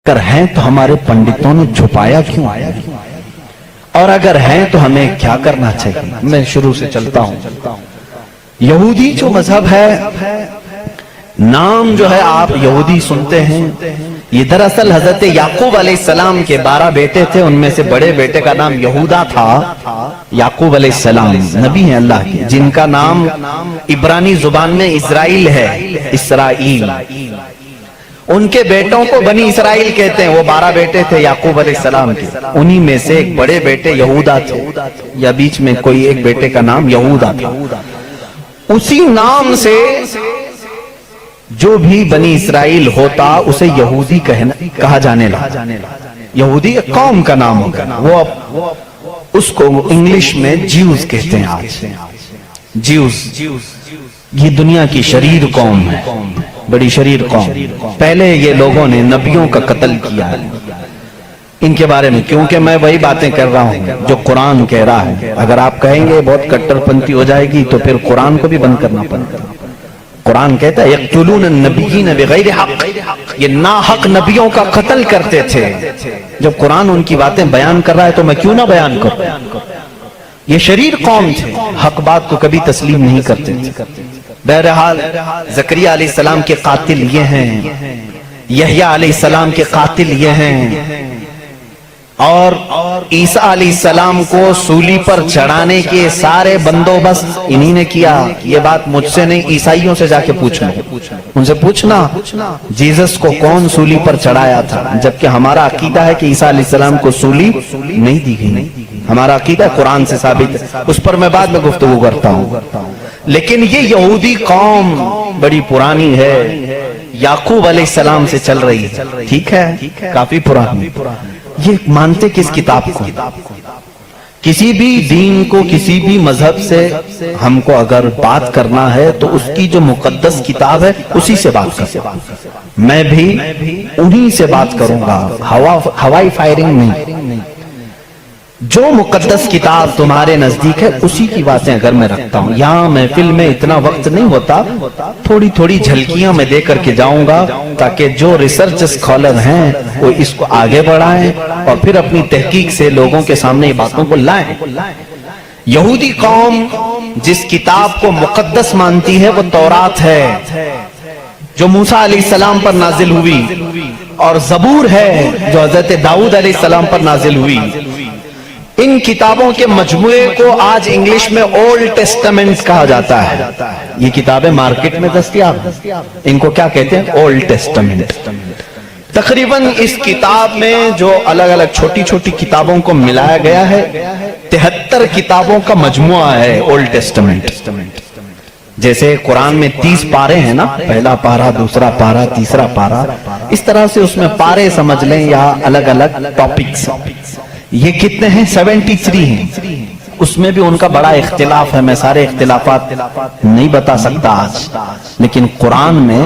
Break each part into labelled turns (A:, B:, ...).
A: اگر ہیں تو ہمارے پنڈتوں نے چھپایا کیوں؟ اور اگر ہیں تو ہمیں کیا کرنا چاہیے؟ میں شروع سے چلتا ہوں۔ یہودی جو مذہب ہے، نام جو ہے آپ یہودی سنتے ہیں، یہ دراصل حضرت یعقوب علیہ السلام کے 12 بیٹے تھے، ان میں سے بڑے بیٹے کا نام یہودا تھا۔ یعقوب علیہ السلام نبی ہیں اللہ کے، جن کا نام عبرانی زبان میں اسرائیل ہے، اسرائیل۔ ان کے بیٹوں کو بنی اسرائیل کہتے ہیں۔ وہ 12 بیٹے تھے یعقوب علیہ السلام کے، انہی میں سے ایک بڑے بیٹے یہودا تھے، یا بیچ میں کوئی ایک بیٹے کا نام یہودا تھا۔ اسی نام سے جو بھی بنی اسرائیل ہوتا اسے یہودی کہا جانے لگا۔ یہودی ایک قوم کا نام ہوگا، وہ اس کو انگلش میں جیوز کہتے ہیں۔ آج جیوز یہ دنیا کی شریر قوم ہے، بڑی شریر قوم۔ پہلے یہ لوگوں نے نبیوں کا قتل کیا ہے۔ ان کے بارے میں کیونکہ میں وہی باتیں کر رہا ہوں جو قرآن کہہ رہا ہے۔ اگر آپ کہیں گے بہت کٹر پنتھی ہو جائے گی تو پھر قرآن کو بھی بند کرنا پڑے گا۔ قرآن کہتا ہے یقتلون النبیین بغیر حق، یہ ناحق نبیوں کا قتل کرتے تھے۔ جب قرآن ان کی باتیں بیان کر رہا ہے تو میں کیوں نہ بیان کروں؟ یہ شریر قوم تھے، حق بات کو کبھی تسلیم نہیں کرتے تھے۔ بہرحال زکریا علیہ السلام کے قاتل یہ ہیں، یحییٰ علیہ السلام کے قاتل یہ ہیں، اور عیسیٰ علیہ السلام کو سولی پر چڑھانے کے سارے بندوبست انہی نے کیا۔ یہ بات مجھ سے نہیں، عیسائیوں سے جا کے پوچھنا، ان سے پوچھنا جیزس کو کون سولی پر چڑھایا تھا، جبکہ ہمارا عقیدہ ہے کہ عیسیٰ علیہ السلام کو سولی نہیں دی گئی۔ ہمارا عقیدہ قرآن سے ثابت ہے، اس پر میں بعد میں گفتگو کرتا ہوں۔ لیکن یہ یہودی قوم بڑی پرانی ہے، یعقوب علیہ السلام سے چل رہی ہے، ٹھیک ہے، کافی پرانی۔ یہ مانتے کس کتاب کو؟ کسی بھی دین کو، کسی بھی مذہب سے ہم کو اگر بات کرنا ہے تو اس کی جو مقدس کتاب ہے اسی سے بات کرتے ہیں۔ میں بھی انہی سے بات کروں گا، ہوائی فائرنگ نہیں۔ جو مقدس کتاب تمہارے نزدیک ہے اسی کی باتیں اگر میں رکھتا ہوں۔ یہاں محفل میں اتنا وقت نہیں ہوتا، تھوڑی تھوڑی جھلکیاں میں دے کر کے جاؤں گا تاکہ جو ریسرچ اسکالر ہیں وہ اس کو آگے بڑھائیں اور پھر اپنی تحقیق سے لوگوں کے سامنے یہ باتوں کو لائیں۔ یہودی قوم جس کتاب کو مقدس مانتی ہے وہ تورات ہے، جو موسیٰ علیہ السلام پر نازل ہوئی، اور زبور ہے جو حضرت داؤد علیہ السلام پر نازل ہوئی۔ ان کتابوں کے مجموعے کو آج انگلش میں اولڈ ٹیسٹمنٹ کہا جاتا ہے۔ یہ کتابیں مارکیٹ میں دستیاب ہیں، ان کو کیا کہتے ہیں؟ Old testament. تقریباً اس کتاب میں جو الگ الگ چھوٹی چھوٹی کتابوں کو ملایا گیا ہے 73 کتابوں کا مجموعہ ہے اولڈ ٹیسٹمنٹ۔ جیسے قرآن میں 30 پارے ہیں نا، پہلا پارا، دوسرا پارا، تیسرا پارا، اس طرح سے اس میں پارے سمجھ لیں یا الگ الگ ٹاپکس۔ یہ کتنے ہیں؟ 73 ہیں۔ اس میں بھی ان کا بڑا اختلاف ہے، میں سارے اختلافات نہیں بتا سکتا آج، لیکن قرآن میں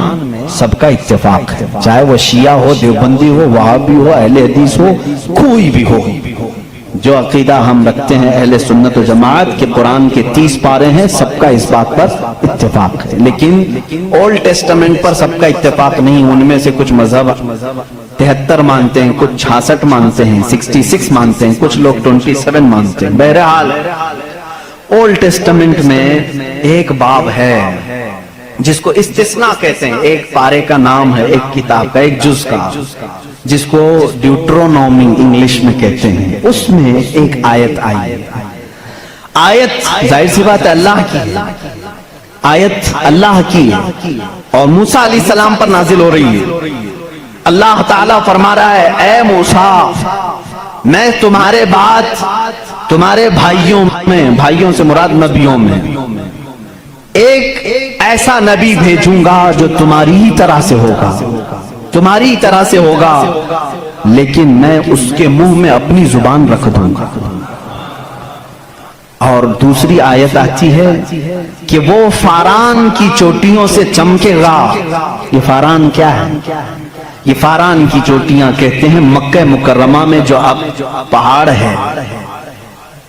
A: سب کا اتفاق ہے، چاہے وہ شیعہ ہو، دیوبندی ہو، وہابی ہو، اہل حدیث ہو، کوئی بھی ہو۔ جو عقیدہ ہم رکھتے ہیں اہل سنت و جماعت کے قرآن کے 30 پارے ہیں، سب کا اس بات پر اتفاق ہے، لیکن اولڈ ٹیسٹمنٹ پر سب کا اتفاق نہیں۔ ان میں سے کچھ مذہب 73 مانتے ہیں، کچھ 66 مانتے ہیں، 66 مانتے ہیں، کچھ لوگ 27 مانتے ہیں۔ بہرحال اولڈ ٹیسٹمنٹ میں ایک باب ہے جس کو استثناء کہتے ہیں، ایک پارے کا نام ہے، ایک کتاب کا، ایک جز کا، جس کو ڈیوٹرونومی انگلش میں کہتے ہیں۔ اس میں ایک آیت آئی، آیت ظاہر سی بات ہے اللہ کی، آیت اللہ کی، اور موسیٰ علیہ السلام پر نازل ہو رہی ہے۔ اللہ تعالیٰ فرما رہا ہے اے موسیٰ، میں تمہارے بعد تمہارے بھائیوں میں، بھائیوں سے مراد نبیوں میں، ایک ایسا نبی بھیجوں گا جو تمہاری ہی طرح سے ہوگا، تمہاری ہی طرح سے ہوگا، لیکن میں اس کے منہ میں اپنی زبان رکھ دوں گا۔ اور دوسری آیت آتی ہے کہ وہ فاران کی چوٹیوں سے چمکے گا۔ یہ فاران کیا ہے؟ یہ فاران کی چوٹیاں کہتے ہیں مکہ مکرمہ میں جو اب پہاڑ ہے،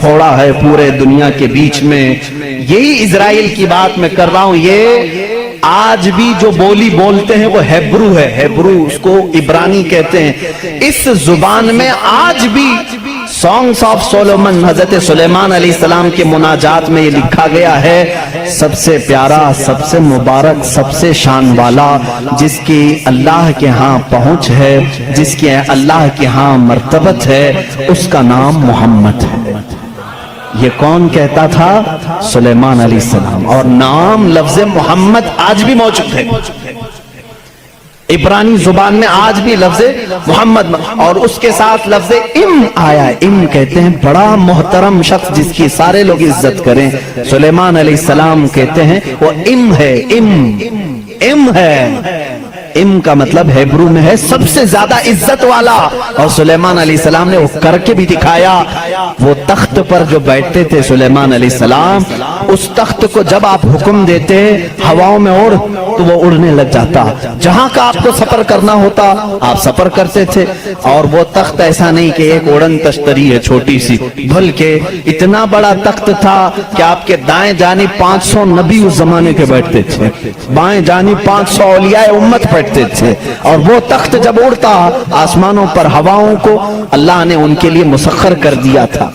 A: پھوڑا ہے پورے دنیا کے بیچ میں، یہی اسرائیل کی بات میں کر رہا ہوں۔ یہ آج بھی جو بولی بولتے ہیں وہ ہیبرو ہے، ہیبرو اس کو عبرانی کہتے ہیں۔ اس زبان میں آج بھی سانگز آف سولومن، حضرت سلیمان علیہ السلام کے مناجات میں یہ لکھا گیا ہے، سب سے پیارا، سب سے مبارک، سب سے شان والا، جس کی اللہ کے ہاں پہنچ ہے، جس کی اللہ کے ہاں مرتبت ہے، اس کا نام محمد ہے۔ یہ کون کہتا تھا؟ سلیمان علیہ السلام۔ اور نام لفظ محمد آج بھی موجود ہے، عبرانی زبان میں آج بھی لفظ محمد، اور اس کے ساتھ لفظ ام آیا ہے۔ ام کہتے ہیں بڑا محترم شخص جس کی سارے لوگ عزت کریں، سلیمان علیہ السلام کہتے ہیں وہ ام ہے، ام ہے۔ ام کا مطلب ہیبرو میں ہے سب سے زیادہ عزت والا، اور سلیمان علیہ السلام نے وہ کر کے بھی دکھایا۔ وہ تخت پر جو بیٹھتے تھے سلیمان علیہ السلام، اس تخت کو جب آپ حکم دیتے ہواؤں میں اڑ تو وہ اڑنے لگ جاتا، جہاں کا آپ کو سفر کرنا ہوتا آپ سفر کرتے تھے۔ اور وہ تخت ایسا نہیں کہ ایک اڑن تشتری ہے چھوٹی سی، بلکہ اتنا بڑا تخت تھا کہ آپ کے دائیں جانب 500 نبی اس زمانے کے بیٹھتے تھے، بائیں جانب 500 اولیاء امت بیٹھتے تھے، اور وہ تخت جب اڑتا آسمانوں پر ہواؤں کو اللہ نے ان کے لیے مسخر کر دیا تھا،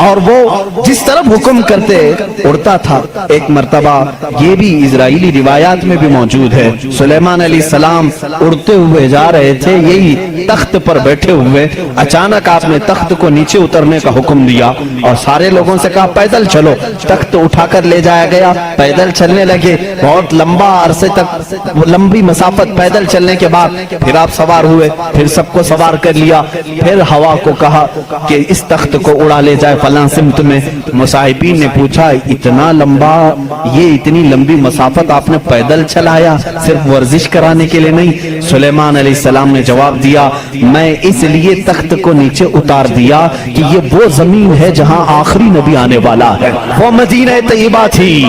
A: اور وہ جس طرف حکم کرتے اڑتا تھا۔ ایک مرتبہ یہ بھی اسرائیلی روایات میں بھی موجود ہے، سلیمان علیہ السلام اڑتے ہوئے جا رہے تھے، یہی تخت پر بیٹھے ہوئے، اچانک آپ نے تخت کو نیچے اترنے کا حکم دیا اور سارے لوگوں سے کہا پیدل چلو۔ تخت اٹھا کر لے جایا گیا، پیدل چلنے لگے، بہت لمبا عرصے تک، لمبی مسافت پیدل چلنے کے بعد پھر آپ سوار ہوئے، پھر سب کو سوار کر لیا، پھر ہوا کو کہا کہ اس تخت کو اڑا لے جائے فلاں سمت میں۔ مصاحبین نے پوچھا اتنا لمبا، یہ اتنی لمبی مسافت آپ نے پیدل چلایا، صرف ورزش کرانے کے لیے نہیں؟ سلیمان علیہ السلام نے جواب دیا میں اس لیے تخت کو نیچے اتار دیا کہ یہ وہ زمین ہے جہاں آخری نبی آنے والا ہے، وہ مدینہ طیبہ تھی،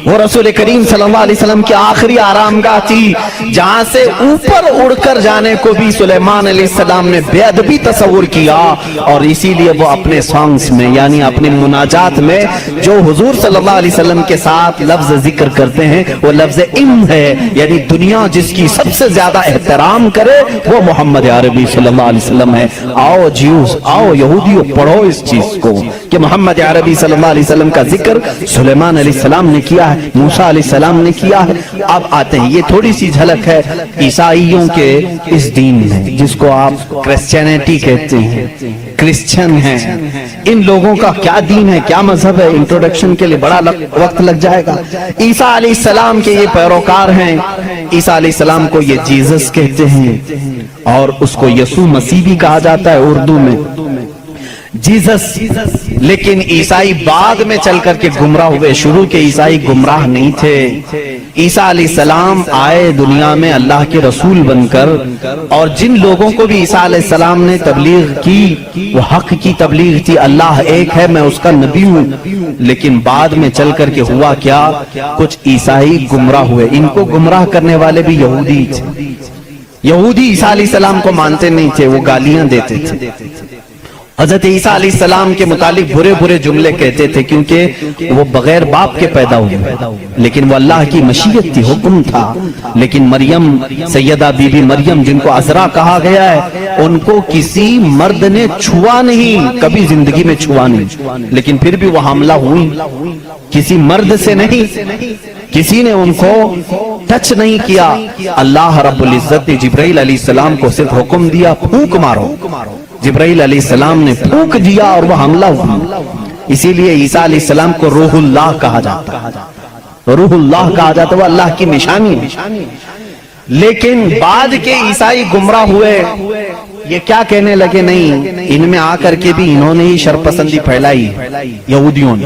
A: وہ رسول کریم صلی اللہ علیہ وسلم کی آخری آرام گاہ تھی، جہاں سے اوپر اڑ کر جانے کو بھی سلیمان علیہ السلام نے بے ادبی تصور کیا، اور اسی لیے وہ اپنے سانگز میں یعنی اپنے مناجات میں جو حضور صلی اللہ علیہ وسلم کے ساتھ لفظ ذکر کرتے ہیں وہ لفظ ام ہے، یعنی دنیا جس کی سب سے زیادہ احترام کرے وہ محمد عربی صلی اللہ علیہ وسلم ہے۔ آؤ جیوز، آؤ یہودیوں، پڑھو اس چیز کو کہ محمد عربی صلی اللہ علیہ وسلم کا ذکر سلیمان علیہ السلام نے کیا ہے، موسیٰ علیہ السلام نے کیا ہے۔ اب آتے ہیں، یہ تھوڑی سی جھلک ہے عیسائیوں کے اس دین میں جس کو آپ کرسچینٹی کہتے ہیں، کرسچن ہیں، ان لوگوں کا کیا دین ہے، کیا مذہب ہے، انٹروڈکشن کے لیے بڑا وقت لگ جائے گا۔ عیسیٰ علیہ السلام کے یہ پیروکار ہیں، عیسیٰ علیہ السلام کو یہ جیزس کہتے ہیں، اور اس کو یسوع مسیح بھی کہا جاتا ہے اردو میں، جیزس۔ لیکن عیسائی بعد میں چل کر کے گمراہ ہوئے، شروع کے عیسائی گمراہ نہیں تھے۔ عیسیٰ علیہ السلام آئے دنیا میں اللہ کے رسول بن کر، اور جن لوگوں کو بھی عیسیٰ علیہ السلام نے تبلیغ کی وہ حق کی تبلیغ تھی، اللہ ایک ہے، میں اس کا نبی ہوں۔ لیکن بعد میں چل کر کے ہوا کیا، کچھ عیسائی گمراہ ہوئے، ان کو گمراہ کرنے والے بھی یہودی تھے۔ یہودی عیسیٰ علیہ السلام کو مانتے نہیں تھے، وہ گالیاں دیتے تھے، حضرت عیسیٰ علیہ السلام کے متعلق برے برے جملے کہتے تھے، کیونکہ وہ بغیر باپ کے پیدا ہوئے، لیکن وہ اللہ کی مشیت تھی، حکم تھا۔ لیکن مریم، سیدہ بی بی مریم جن کو عذرا کہا گیا ہے، ان کو کسی مرد نے چھوا نہیں، کبھی زندگی میں چھوا نہیں، لیکن پھر بھی وہ حاملہ ہوئی، کسی مرد سے نہیں، کسی نے ان کو ٹچ نہیں کیا۔ اللہ رب العزت نے جبرائیل علیہ السلام کو صرف حکم دیا پھونک مارو، جبرائیل علیہ السلام نے پھونک دیا اور وہ حملہ ہوا۔ اسی لیے عیسیٰ علیہ السلام کو روح اللہ کہا جاتا ہے، روح اللہ کہا جاتا ہے، وہ اللہ کی نشانی ہے۔ لیکن بعد کے عیسائی گمراہ ہوئے، یہ کیا کہنے لگے، نہیں، ان میں آ کر کے بھی انہوں نے ہی شرپسندی پھیلائی یہودیوں نے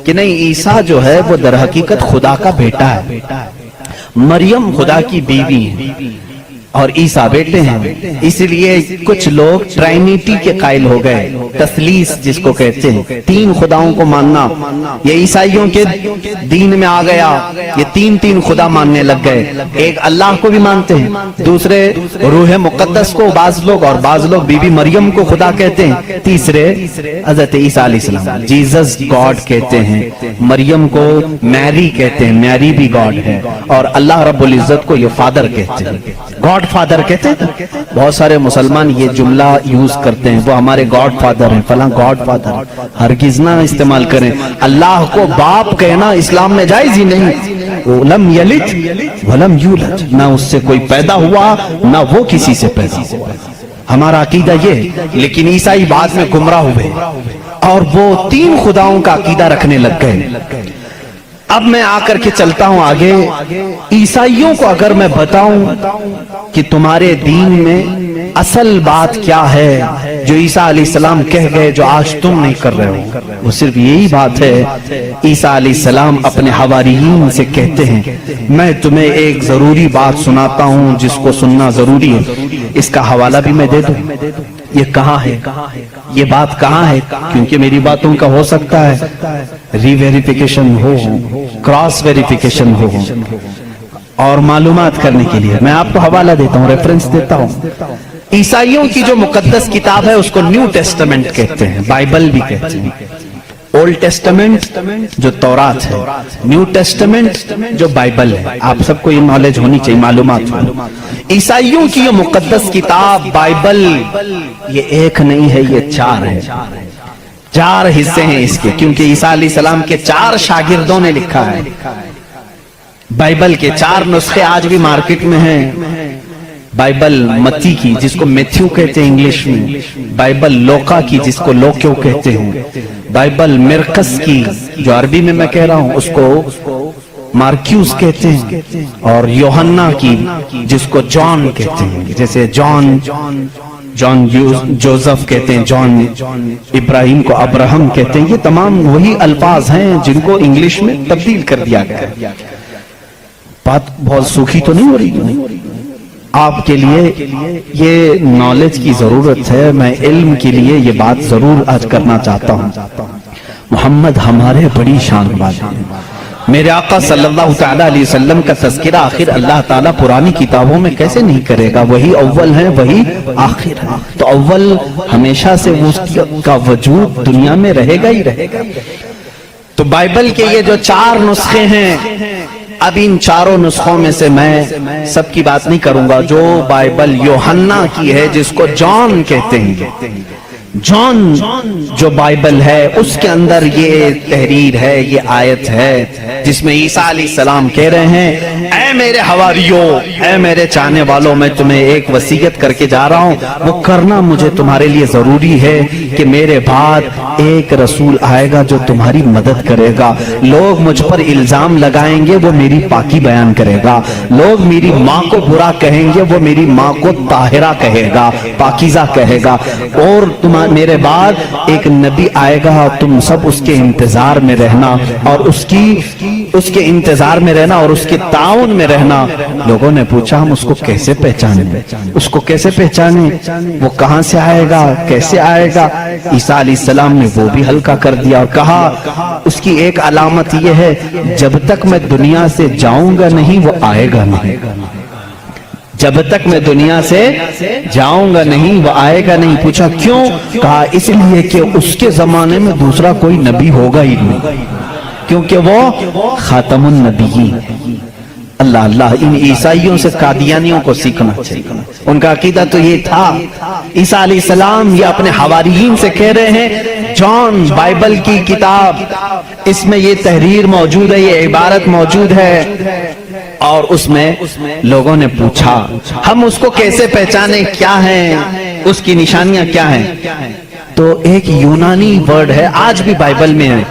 A: کہ نہیں، عیسیٰ جو ہے وہ در حقیقت خدا کا بیٹا ہے، مریم خدا کی بیوی ہے۔ اور عیسیٰ بیٹے ہیں. اس لیے کچھ لوگ ٹرائنیٹی کے قائل ہو گئے, تثلیث جس کو کہتے ہیں, تین خداؤں کو ماننا. یہ عیسائیوں کے دین میں آ گیا, یہ تین خدا ماننے لگ گئے. ایک اللہ کو بھی مانتے ہیں, دوسرے روح مقدس کو بعض لوگ, اور بعض لوگ بی بی مریم کو خدا کہتے ہیں, تیسرے حضرت عیسیٰ علیہ السلام جیزس گاڈ کہتے ہیں, مریم کو میری کہتے ہیں, میری بھی گاڈ ہے, اور اللہ رب العزت کو یہ فادر کہتے ہیں, گاڈ فادر کہتے ہیں. بہت سارے مسلمان یہ جملہ یوز کرتے ہیں, وہ ہمارے گاڈ فادر ہیں, فلاں گاڈ فادر. ہرگز نہ استعمال کریں. اللہ کو باپ کہنا اسلام میں جائز ہی نہیں. لم یلد ولم یولد, نہ اس سے کوئی پیدا ہوا نہ وہ کسی سے پیدا ہوا. ہمارا عقیدہ یہ. لیکن عیسائی بعد میں گمراہ ہوئے اور وہ تین خداؤں کا عقیدہ رکھنے لگ گئے. اب میں آ کر کے چلتا ہوں آگے. عیسائیوں کو اگر میں بتاؤں کہ تمہارے دین میں اصل بات کیا ہے جو عیسیٰ علیہ السلام کہہ گئے جو آج تم نہیں کر رہے ہو, وہ صرف یہی بات ہے. عیسیٰ علیہ السلام اپنے حواریین سے کہتے ہیں, میں تمہیں ایک ضروری بات سناتا ہوں جس کو سننا ضروری ہے. اس کا حوالہ بھی میں دے دوں. یہ کہاں ہے, یہ بات کہاں ہے, کیونکہ میری باتوں کا ہو سکتا ہے ری ویریفیکیشن ہو, کراس ویریفیکیشن ہو, اور معلومات کرنے کے لیے میں آپ کو حوالہ دیتا ہوں, ریفرنس دیتا ہوں. عیسائیوں کی جو مقدس کتاب ہے اس کو نیو ٹیسٹمنٹ کہتے ہیں, بائبل بھی کہتے ہیں. اولڈ ٹیسٹمنٹ جو تورات ہے, نیو ٹیسٹمنٹ جو بائبل ہے. آپ سب کو یہ نالج ہونی چاہیے, معلومات ہو. عیسائیوں کی یہ مقدس کتاب بائبل یہ ایک نہیں ہے, یہ چار ہے. چار حصے ہیں اس کے, کیونکہ عیسیٰ علیہ السلام کے چار شاگردوں نے لکھا ہے. بائبل کے چار نسخے آج بھی مارکیٹ میں ہیں. بائبل متی کی جس کو میتھیو کہتے ہیں انگلش میں, بائبل لوکا کی جس کو لوکیو کہتے ہیں, بائبل مرکس کی جو عربی میں کہہ رہا ہوں اس کو مارکیوس کہتے ہیں, اور یوحنا کی جس کو جان کہتے ہیں, جیسے جان جوزف کہتے ہیں, جان ابراہیم کو ابراہم کہتے ہیں. یہ تمام وہی الفاظ ہیں جن کو انگلش میں تبدیل کر دیا گیا ہے. بات بہت سوکھی تو نہیں ہو رہی آپ کے لیے, یہ نالج کی ضرورت ہے. میں علم کے لیے یہ بات ضرور آج کرنا چاہتا ہوں. محمد ہمارے بڑی شان والے ہیں. میرے آقا صلی اللہ تعالیٰ علیہ وسلم کا تذکرہ آخر اللہ تعالیٰ پرانی کتابوں میں کیسے نہیں کرے گا؟ وہی اول ہے, وہی آخر ہے. تو اول ہمیشہ سے اس کا وجود دنیا میں رہے گا ہی رہے گا. تو بائبل کے یہ جو چار نسخے ہیں, اب ان چاروں نسخوں میں سے میں سب کی بات نہیں کروں گا. جو بائبل یوحنا کی ہے جس کو جان کہتے ہیں, جان جو بائبل ہے اس کے اندر یہ تحریر ہے, یہ آیت ہے جس میں عیسیٰ علیہ السلام کہہ رہے ہیں, اے میرے حواریوں, اے میرے چاہنے والوں, میں تمہیں ایک وصیت کر کے جا رہا ہوں. وہ کرنا مجھے تمہارے لیے ضروری ہے کہ میرے بعد ایک رسول آئے گا جو تمہاری مدد کرے گا. لوگ مجھ پر الزام لگائیں گے, وہ میری پاکی بیان کرے گا. لوگ میری ماں کو برا کہیں گے, وہ میری ماں کو طاہرہ کہے گا, پاکیزہ کہے گا. اور میرے بعد ایک نبی آئے گا, تم سب اس کے انتظار میں رہنا, اور اس کے انتظار میں رہنا اور اس کے تعاون میں رہنا. لوگوں نے پوچھا ہم اس کو کیسے پہچانیں, اس کو کیسے پہچانیں, وہ کہاں سے آئے گا, کیسے آئے گا؟ عیسیٰ علیہ السلام نے وہ بھی ہلکا کر دیا اور کہا اس کی ایک علامت یہ ہے, جب تک میں دنیا سے جاؤں گا نہیں وہ آئے گا نہیں. جب تک میں دنیا سے جاؤں گا نہیں وہ آئے گا نہیں. پوچھا کیوں؟ کہا اس لیے کہ اس کے زمانے میں دوسرا کوئی نبی ہوگا ہی نہیں, کیونکہ وہ خاتم النبیین. اللہ اللہ, ان عیسائیوں سے قادیانیوں کو سیکھنا چاہیے. ان کا عقیدہ تو یہ تھا. عیسیٰ علیہ السلام یہ اپنے حواریین سے کہہ رہے ہیں, جان بائبل کی کتاب اس میں یہ تحریر موجود ہے, یہ عبارت موجود ہے. اور اس میں لوگوں نے پوچھا ہم اس کو کیسے پہچانے, کیا ہیں اس کی نشانیاں کیا ہیں؟ تو ایک یونانی ورڈ ہے, آج بھی بائبل میں ہے,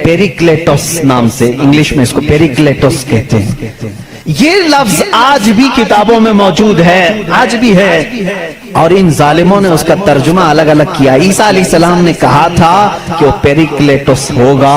A: پیریکلیٹوس نام سے, انگلش میں اس کو پیریکلیٹوس کہتے ہیں. یہ لفظ آج بھی کتابوں میں موجود ہے, آج بھی ہے, اور ان ظالموں نے اس کا ترجمہ الگ الگ کیا. عیسیٰ علیہ السلام نے کہا تھا کہ وہ پیریکلیٹوس ہوگا,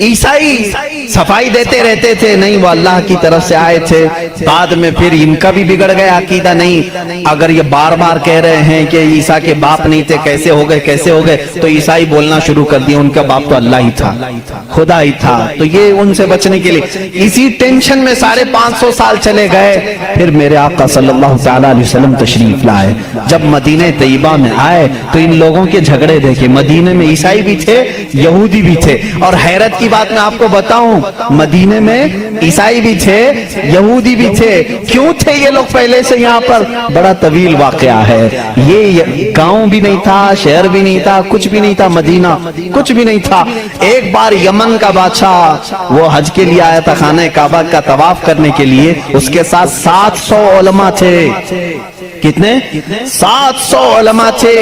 A: عیسائی صفائی دیتے رہتے تھے، نہیں وہ اللہ کی طرف سے آئے تھے، بعد میں پھر ان کا بھی بگڑ گیا عقیدہ، نہیں اگر یہ بار بار کہہ رہے ہیں کہ عیسیٰ کے باپ نہیں تھے، کیسے ہو گئے، تو عیسائی بولنا شروع کر دیا ان کا باپ تو اللہ ہی تھا، خدا ہی تھا۔ تو یہ ان سے بچنے کے لیے اسی ٹینشن میں 550 سال چلے گئے۔ پھر میرے آقا صلی اللہ تعالیٰ علیہ وسلم تشریف لائے، جب مدینہ طیبہ میں آئے تو ان لوگوں کے جھگڑے دیکھے، مدینے میں عیسائی بھی تھے، یہودی بھی تھے، اور حیرت کی بات میں آپ کو بتاؤں، مدینے میں عیسائی بھی تھے، یہودی بھی تھے۔ کیوں تھے یہ لوگ پہلے سے یہاں پر؟ بڑا طویل واقعہ ہے یہ۔ گاؤں بھی نہیں تھا، شہر بھی نہیں تھا، کچھ بھی نہیں تھا، مدینہ کچھ بھی نہیں تھا۔ ایک بار یمن کا بادشاہ وہ حج کے لیے آیا تھا، خانہ کعبہ کا طواف کرنے کے لیے، اس کے ساتھ 700 علماء تھے۔ کتنے؟ 700 علماء تھے۔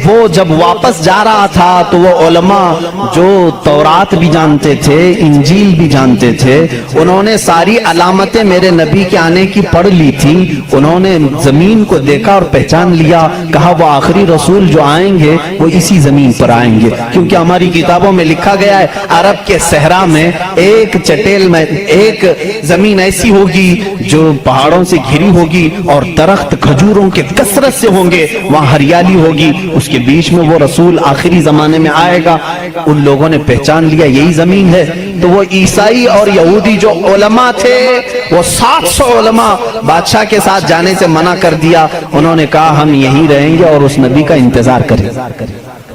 A: وہ جب واپس جا رہا تھا تو وہ علماء جو تورات بھی جانتے تھے، انجیل بھی جانتے تھے، انہوں نے ساری علامتیں میرے نبی کے آنے کی پڑھ لی تھی۔ انہوں نے زمین کو دیکھا اور پہچان لیا، کہا وہ آخری رسول جو آئیں گے وہ اسی زمین پر آئیں گے، کیونکہ ہماری کتابوں میں لکھا گیا ہے عرب کے صحرا میں ایک چٹیل میں ایک زمین ایسی ہوگی جو پہاڑوں سے گھری ہوگی اور درخت کھجور کے کثرت سے ہوں گے، وہاں ہریالی ہوگی، اس کے بیچ میں وہ رسول آخری زمانے میں آئے گا۔ ان لوگوں نے پہچان لیا یہی زمین ہے۔ تو وہ عیسائی اور یہودی جو علماء تھے، وہ 700 علماء بادشاہ کے ساتھ جانے سے منع کر دیا۔ انہوں نے کہا ہم یہیں رہیں گے اور اس نبی کا انتظار کریں،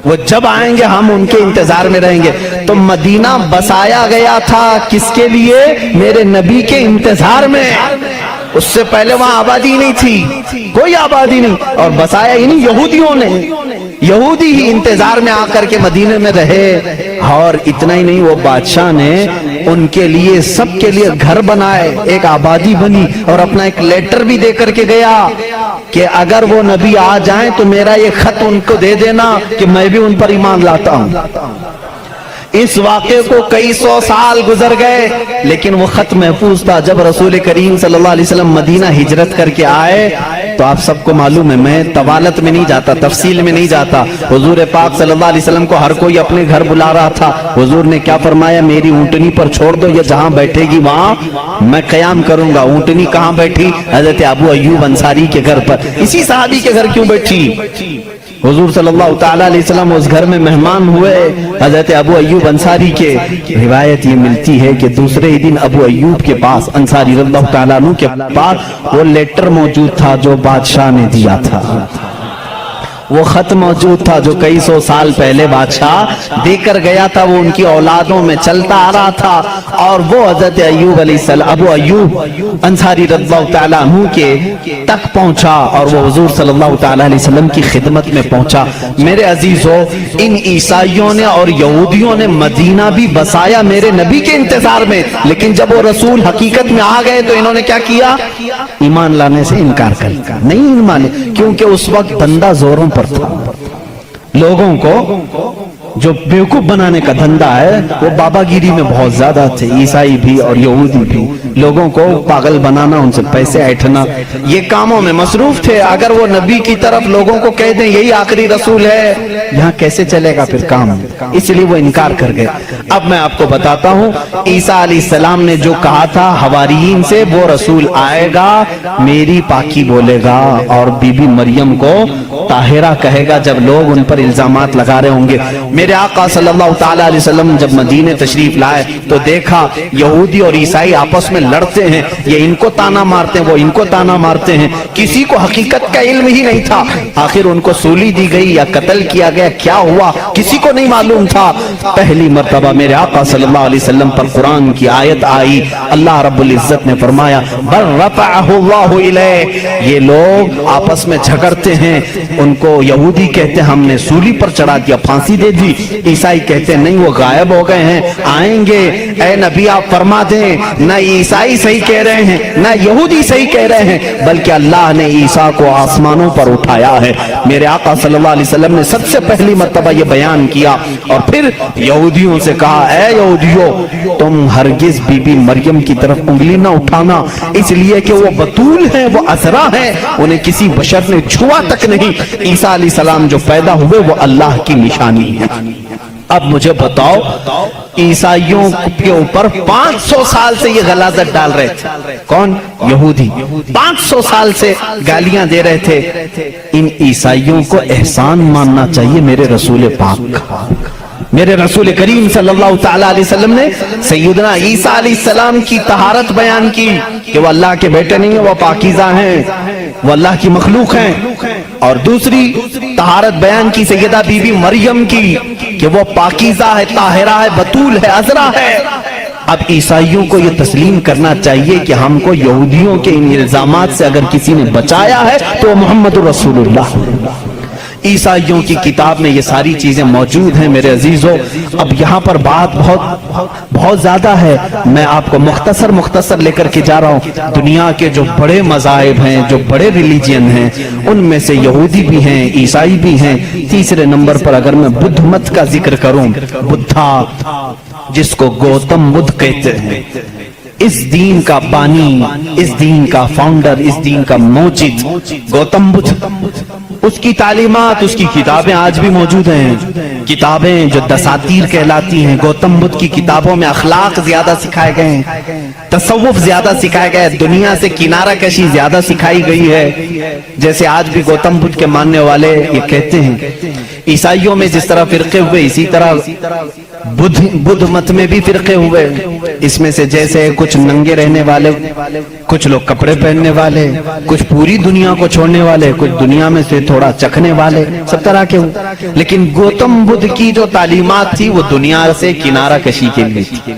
A: وہ جب آئیں گے ہم ان کے انتظار میں رہیں گے۔ تو مدینہ بسایا گیا تھا کس کے لیے؟ میرے نبی کے انتظار میں۔ اس سے پہلے وہاں آبادی نہیں تھی، کوئی آبادی نہیں، اور بسایا ہی نہیں یہودیوں نے۔ یہودی ہی انتظار میں آ کر کے مدینے میں رہے، اور اتنا ہی نہیں، وہ بادشاہ نے ان کے لیے سب کے لیے گھر بنائے، ایک آبادی بنی، اور اپنا ایک لیٹر بھی دے کر کے گیا کہ اگر وہ نبی آ جائیں تو میرا یہ خط ان کو دے دینا کہ میں بھی ان پر ایمان لاتا ہوں۔ اس واقعے کو کئی سو سال گزر گئے، لیکن وہ خط محفوظ تھا۔ جب رسول کریم صلی اللہ علیہ وسلم مدینہ ہجرت کر کے آئے تو آپ سب کو معلوم ہے، میں طوالت میں نہیں جاتا، تفصیل میں نہیں جاتا، حضور پاک صلی اللہ علیہ وسلم کو ہر کوئی اپنے گھر بلا رہا تھا۔ حضور نے کیا فرمایا؟ میری اونٹنی پر چھوڑ دو، یہ جہاں بیٹھے گی وہاں میں قیام کروں گا۔ اونٹنی کہاں بیٹھی؟ حضرت ابو ایوب انصاری کے گھر پر۔ اسی صحابی کے گھر کیوں بیٹھی؟ حضور صلی اللہ تعالیٰ علیہ وسلم اس گھر میں مہمان ہوئے حضرت ابو ایوب انصاری کے۔ روایت یہ ملتی ہے کہ دوسرے ہی دن ابو ایوب کے پاس، انصاری رضی اللہ تعالیٰ عنہ کے پاس، وہ لیٹر موجود تھا جو بادشاہ نے دیا تھا، وہ خط موجود تھا جو کئی سو سال پہلے بادشاہ دے کر گیا تھا۔ وہ ان کی اولادوں میں چلتا آ رہا تھا، اور وہ حضرت ایوب علیہ السلام، ابو ایوب انصاری رضی اللہ تعالیٰ عنہ کے تک پہنچا، اور وہ حضور صلی اللہ تعالیٰ علیہ وسلم کی خدمت میں پہنچا۔ میرے عزیزو، ان عیسائیوں نے اور یہودیوں نے مدینہ بھی بسایا میرے نبی کے انتظار میں، لیکن جب وہ رسول حقیقت میں آ گئے تو انہوں نے کیا کیا؟ ایمان لانے سے انکار کر دیا، نہیں مانے، کیونکہ اس وقت بندہ زوروں پر تھا۔ لوگوں کو جو بیوقوف بنانے کا دھندا ہے وہ بابا گیری میں بہت زیادہ تھے، عیسائی بھی اور یہودی بھی۔ لوگوں کو پاگل بنانا، ان سے پیسے ایٹھنا، یہ کاموں میں مصروف تھے۔ اگر وہ نبی کی طرف لوگوں کو کہہ دیں یہی آخری رسول ہے، یہاں کیسے چلے گا پھر کام؟ اس لیے وہ انکار کر گئے۔ اب میں آپ کو بتاتا ہوں، عیسیٰ علیہ السلام نے جو کہا تھا حواریین سے، وہ رسول آئے گا، میری پاکی بولے گا، اور بی بی مریم کو طاہرہ کہے گا جب لوگ ان پر الزامات لگا رہے ہوں گے۔ میرے آقا صلی اللہ تعالیٰ علیہ وسلم جب مدینہ تشریف لائے تو دیکھا یہودی اور عیسائی آپس میں لڑتے ہیں، یہ ان کو تانا مارتے ہیں، وہ ان کو تانا مارتے ہیں، کسی کو حقیقت کا علم ہی نہیں تھا۔ آخر ان کو سولی دی گئی یا قتل کیا گیا، کیا ہوا کسی کو نہیں معلوم تھا۔ پہلی مرتبہ میرے آقا صلی اللہ علیہ وسلم پر قرآن کی آیت آئی، اللہ رب العزت نے فرمایا بل رفعہ اللہ الیہ۔ یہ لوگ آپس میں جھگڑتے ہیں، ان کو یہودی کہتے ہیں ہم نے سولی پر چڑھا دیا، پھانسی دے دی، عیسائی کہتے ہیں نہیں وہ غائب ہو گئے ہیں، آئیں گے، اے نبی آپ فرما دیں۔ نہ عیسائی صحیح کہہ رہے ہیں نہ یہودی صحیح کہہ رہے ہیں، بلکہ اللہ نے عیسیٰ کو آسمانوں پر اٹھایا ہے۔ میرے آقا صلی اللہ علیہ وسلم نے سب سے پہلی مرتبہ یہ بیان کیا، اور پھر یہودیوں سے کہا اے یہودیوں، تم ہرگز بی بی مریم کی طرف انگلی نہ اٹھانا، اس لیے کہ وہ بتول ہیں، وہ عذرا ہیں، انہیں کسی بشر نے چھوا تک نہیں۔ عیسیٰ علیہ السلام جو پیدا ہوئے وہ اللہ کی نشانی ہے۔ اب مجھے بتاؤ عیسائیوں کے اوپر 500 سال سے یہ غلاظت ڈال رہے تھے، کون؟ یہودی 500 سال سے گالیاں دے رہے تھے. ان عیسائیوں کو احسان ماننا چاہیے میرے رسول پاک کا. میرے رسول کریم صلی اللہ تعالی علیہ وسلم نے سیدنا عیسیٰ علیہ السلام کی طہارت بیان کی کہ وہ اللہ کے بیٹے نہیں ہیں، وہ پاکیزہ ہیں، وہ اللہ کی مخلوق ہیں. اور دوسری طہارت بیان کی سیدہ بی بی مریم کی کہ وہ پاکیزہ ہے، طاہرہ ہے، بتول ہے، عذرا ہے. اب عیسائیوں کو یہ تسلیم کرنا چاہیے کہ ہم کو یہودیوں کے ان الزامات سے اگر کسی نے بچایا ہے تو محمد رسول اللہ. عیسائیوں کی کتاب میں یہ ساری چیزیں موجود ہیں میرے عزیزوں. اب یہاں پر بات بہت زیادہ ہے، میں آپ کو مختصر لے کر کے جا رہا ہوں. دنیا کے جو بڑے مذاہب ہیں، جو بڑے ریلیجین ہیں، ان میں سے یہودی بھی ہیں، عیسائی بھی ہیں. تیسرے نمبر پر اگر میں بدھ مت کا ذکر کروں، بدھا جس کو گوتم بدھ کہتے ہیں، اس دین کا بانی، اس دین کا فاؤنڈر، اس دین کا موجد گوتم بدھ. اس کی تعلیمات، اس کی کتابیں آج بھی موجود ہیں. کتابیں جو دساتیر کہلاتی ہیں، گوتم بدھ کی کتابوں میں اخلاق زیادہ سکھائے گئے ہیں، تصوف زیادہ سکھائے گئے، دنیا سے کنارہ کشی زیادہ سکھائی گئی ہے. جیسے آج بھی گوتم بدھ کے ماننے والے یہ کہتے ہیں. عیسائیوں میں جس طرح فرقے ہوئے، اسی طرح بدھ مت میں بھی فرقے ہوئے. اس میں سے جیسے کچھ ننگے رہنے والے، کچھ لوگ کپڑے پہننے والے، کچھ پوری دنیا کو چھوڑنے والے، کچھ دنیا میں سے تھوڑا چکھنے والے، سب طرح کے. لیکن گوتم بدھ کی جو تعلیمات تھی وہ دنیا سے کنارہ کشی کے لیے تھی.